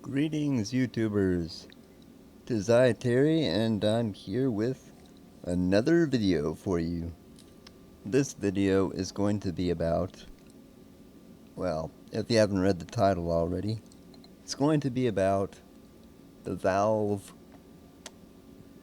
Greetings, YouTubers. Tis I, Terry, and I'm here with another video for you. This video is going to be about, well, if you haven't read the title already, it's going to be about the Valve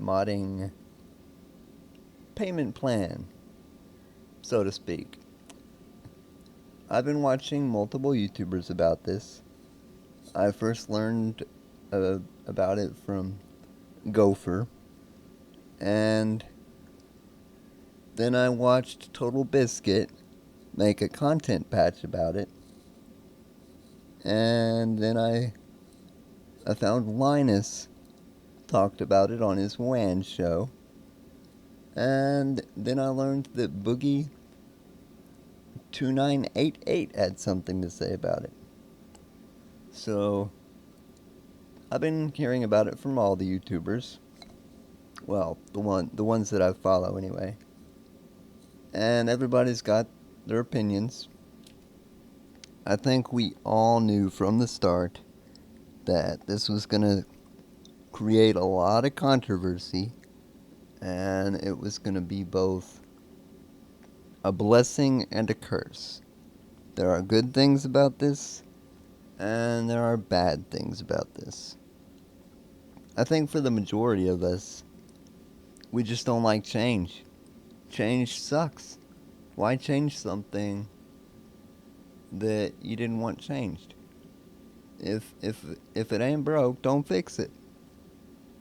modding payment plan, so to speak. I've been watching multiple YouTubers about this. I first learned about it from Gopher, and then I watched Total Biscuit make a content patch about it, and then I found Linus talked about it on his WAN show, and then I learned that Boogie2988 had something to say about it. So I've been hearing about it from all the YouTubers. Well, the ones that I follow anyway. And everybody's got their opinions. I think we all knew from the start that this was going to create a lot of controversy, and it was going to be both a blessing and a curse. There are good things about this, and there are bad things about this. I think for the majority of us, we just don't like change. Change sucks. Why change something that you didn't want changed? If it ain't broke, don't fix it.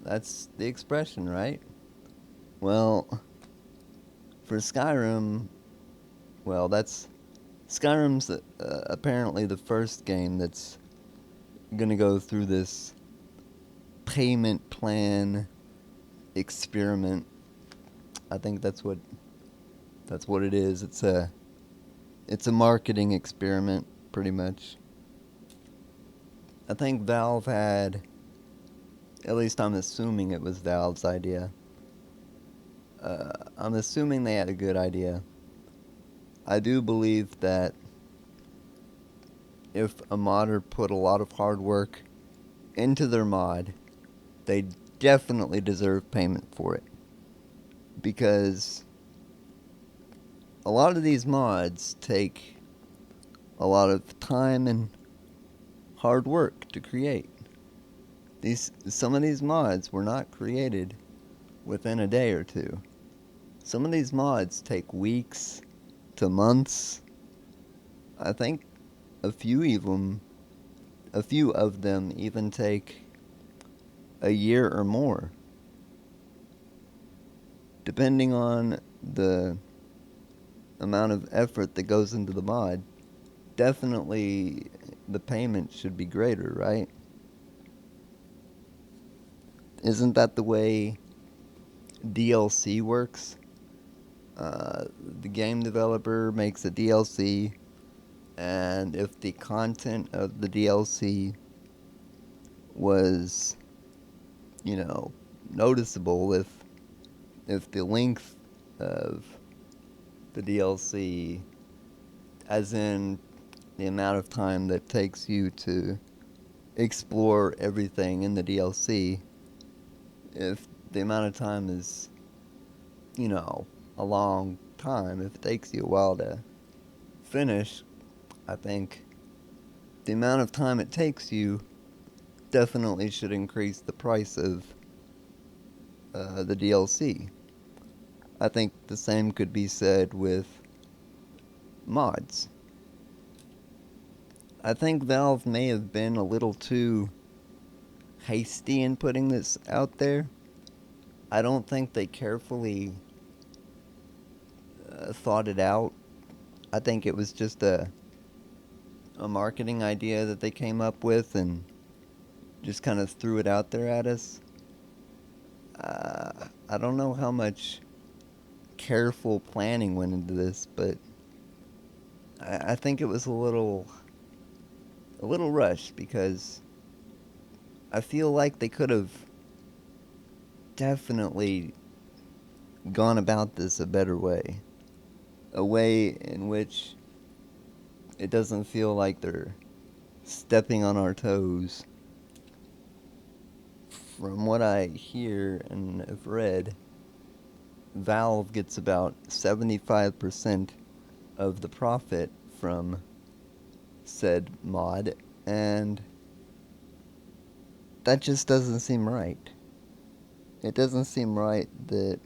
That's the expression, right? Well, for Skyrim, Skyrim's apparently the first game that's gonna go through this payment plan experiment. I think that's what it is. It's a marketing experiment, pretty much. I think Valve had, at least I'm assuming it was Valve's idea. I'm assuming they had a good idea. I do believe that if a modder put a lot of hard work into their mod, they definitely deserve payment for it. Because a lot of these mods take a lot of time and hard work to create. Some of these mods were not created within a day or two. Some of these mods take weeks to months. I think a few of them even take a year or more, depending on the amount of effort that goes into the mod. Definitely the payment should be greater, right? Isn't that the way DLC works? The game developer makes a DLC, and if the content of the DLC was, noticeable, if the length of the DLC, as in the amount of time that takes you to explore everything in the DLC, if the amount of time is, a long time, if it takes you a while to finish, I think the amount of time it takes you definitely should increase the price of the DLC. I think the same could be said with mods. I think Valve may have been a little too hasty in putting this out there. I don't think they carefully thought it out. I think it was just a marketing idea that they came up with and just kind of threw it out there at us. I don't know how much careful planning went into this, but I think it was a little rushed, because I feel like they could have definitely gone about this a better way. A way in which it doesn't feel like they're stepping on our toes from what I hear and have read, Valve gets about 75% of the profit from said mod, and that just doesn't seem right. It doesn't seem right that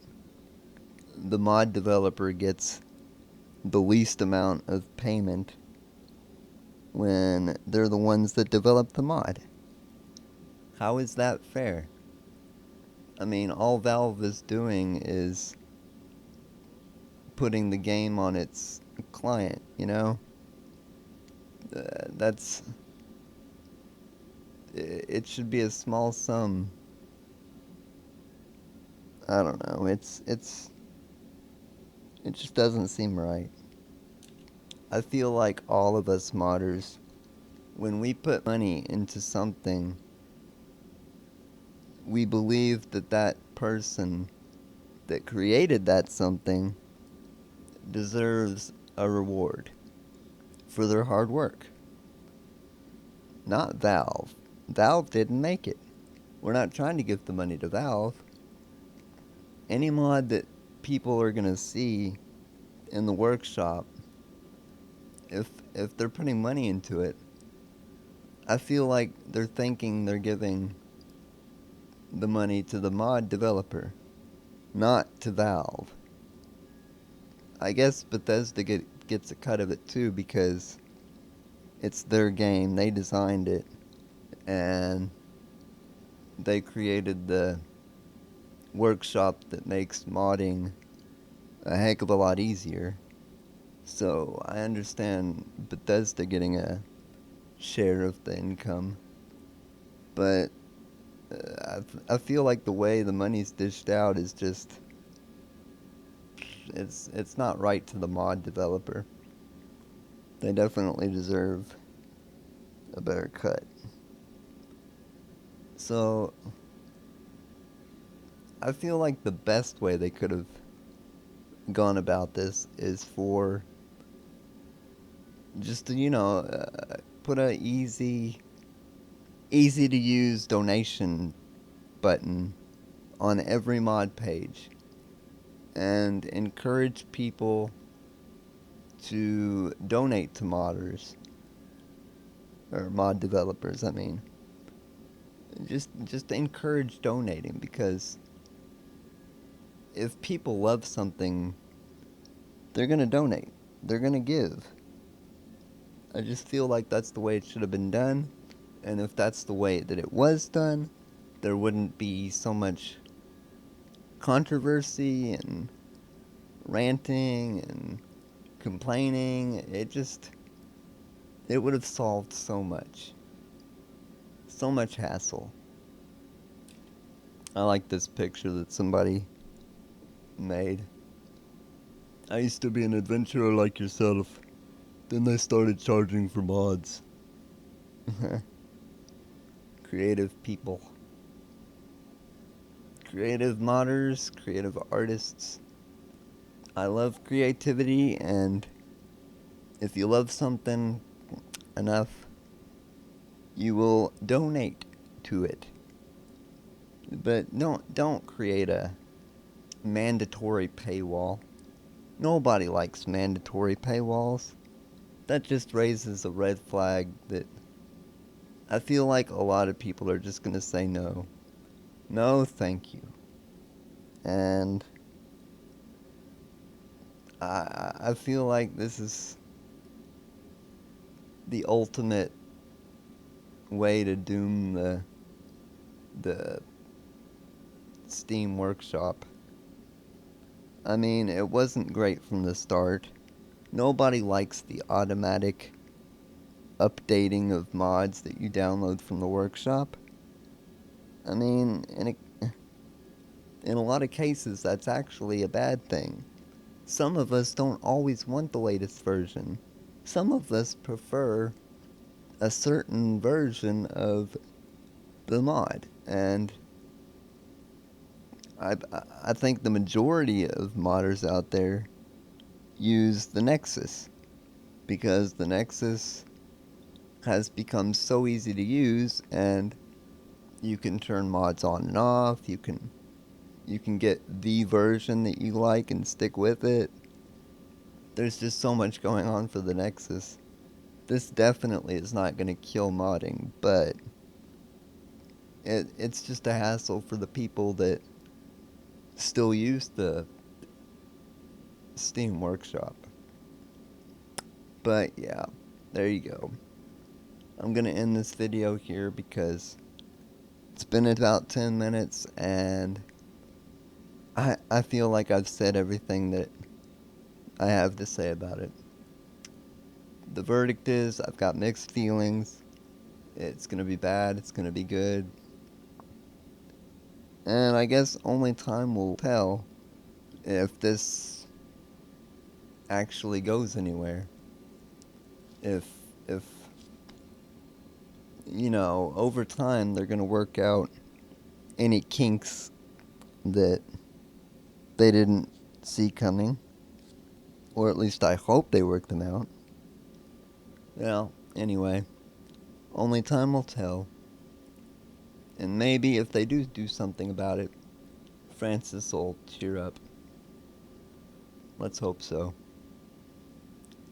the mod developer gets the least amount of payment when they're the ones that develop the mod. How is that fair? I mean, all Valve is doing is putting the game on its client, you know? That's. It should be a small sum. I don't know. It just doesn't seem right. I feel like all of us modders, when we put money into something, we believe that that person that created that something deserves a reward for their hard work. Not Valve. Valve didn't make it. We're not trying to give the money to Valve. Any mod that people are going to see in the workshop, if they're putting money into it, I feel like they're thinking they're giving the money to the mod developer, not to Valve. I guess Bethesda gets a cut of it too because it's their game. They designed it, and they created the workshop that makes modding a heck of a lot easier. So I understand Bethesda getting a share of the income, but I feel like the way the money's dished out is just it's not right to the mod developer. They definitely deserve a better cut. So I feel like the best way they could have gone about this is for just to, put a easy to use donation button on every mod page and encourage people to donate to modders or mod developers. I mean, just encourage donating, because if people love something, they're gonna donate. They're gonna give. I just feel like that's the way it should have been done, and if that's the way that it was done, there wouldn't be so much controversy and ranting and complaining. It would have solved so much hassle. I like this picture that somebody made. I used to be an adventurer like yourself. Then they started charging for mods. Creative people. Creative modders, creative artists. I love creativity, and if you love something enough, you will donate to it. But don't create a mandatory paywall. Nobody likes mandatory paywalls. That just raises a red flag that I feel like a lot of people are just going to say no. No, thank you. And I feel like this is the ultimate way to doom the Steam Workshop. I mean, it wasn't great from the start. Nobody likes the automatic updating of mods that you download from the workshop. I mean, in a lot of cases, that's actually a bad thing. Some of us don't always want the latest version. Some of us prefer a certain version of the mod, and I think the majority of modders out there use the Nexus, because the Nexus has become so easy to use, and You can turn mods on and off. You can get the version that you like and stick with it. There's just so much going on for the Nexus. This definitely is not going to kill modding, but it's just a hassle for the people that still use the Steam Workshop. But yeah, there you go. I'm going to end this video here because it's been about 10 minutes and I feel like I've said everything that I have to say about it. The verdict is I've got mixed feelings. It's going to be bad, it's going to be good. And I guess only time will tell if this actually goes anywhere. If over time they're going to work out any kinks that they didn't see coming, or at least I hope they work them out. Well, anyway, only time will tell. And maybe if they do something about it, Francis will cheer up. Let's hope so.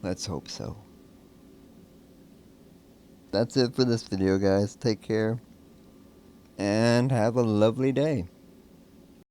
Let's hope so. That's it for this video, guys. Take care, and have a lovely day.